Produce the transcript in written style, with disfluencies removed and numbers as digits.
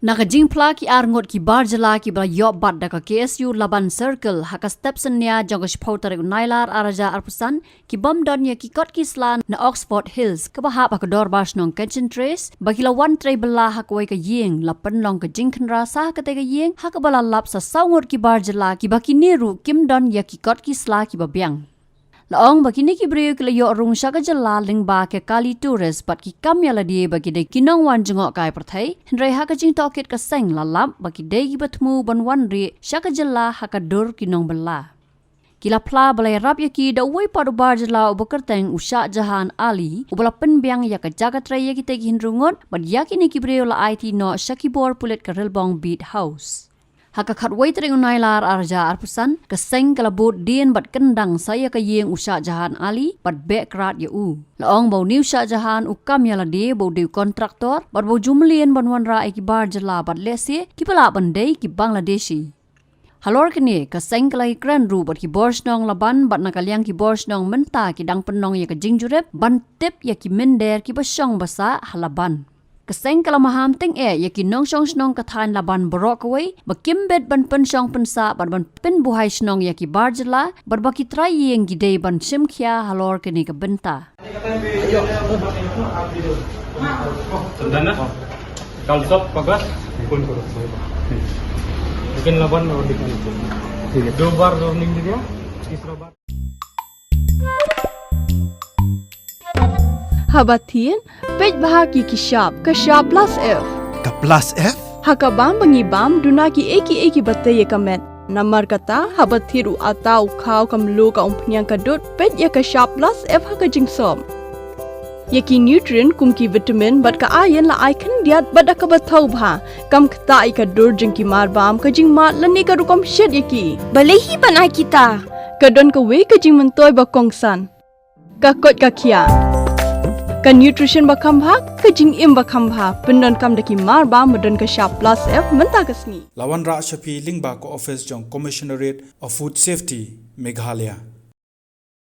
Nakajing pla ki arngot ki barjala ki bala yob bat da ka KSU Laban Circle haka steps nya jong ka shpautar Ïalade araja arpusan ki bom don ya ki kot ki slan na Oxford Hills ka bahap ka dor bas nong kitchen trace bakila one tray bala haka wai ka yeng lapan long ka jingkhan rasa ka te ka yeng haka bala lap sa saungot ki barjala ki bakini ru kim don ya ki kot ki sla ki babyang Laong bakini ki brio ki layo rung shaka jala lingba ke kali tourist bat ki kam yala die bagi de kinong wan jengok kai perthai hendrai haka jing tokit ka seng lalap bagi de ki batmu ban wan ri shaka jala haka dur kinong bala kila pla balai rap ya ki da wai padu bar jala ubakerteng usha Jahan ali ubala penbyang ya ka jaga trai ya ki te ki hindrungot bat ya ki ni ki brio la IT no shakibor pulet ka relbong beat house Haka khatway tering Ïalade arja arpusan keseng kalabut dien bat kendang saya ka yeng usha Jahan ali bat bekrat ya u laong bau new Shah Jahan ukam Ïalade bau dew Kontraktor bat bau jumlien banwan ra ki bar jala bat lesi ki pala bandai ki Bangladeshi Halor kini keseng kalai kran ru bat ki borsh nong Laban bat nakaliang ki borsh nong menta ki dang penong ya ka jingjurep ban tip ya ki minder ki basyong basa halaban Keseng kalau maham ting ya ki nong shong snong kathan Laban borok away bakim bed ban pen shong pensa ban pen buhai snong ya ki barjala bar baki try yeng gidei ban simkhia halor kini ka benta Sandana kalau stop pagas pun kurang mungkin Laban mau dikan dua bar warning dia isra bar Habatin, pej bahagi ki shop plus F. Ka plus F? Haka bam bangi bam duna ki eki batte ye kamet. Namar kata habathiru atau khau kam lo ka umpnyang ka dot pej ya ka shop plus F haka jingsom. Ye ki nutrient kum ki vitamin bat ka iron la icon diat bat ka bathau bha kam khta I ka dur jing ki mar bam ka jing mat lani ka rukom shed ye ki. Balehi banai kita. Ka don ka we ka jing mentoy ba kongsan. Ka kot ka khia. Ka nutrition bakam bha ka jing im bakam bha pendon kam daki mar ba modon ka shop plus F menta kasni Lawan ra shapi lingba ko office jong commissionerate of food safety Meghalaya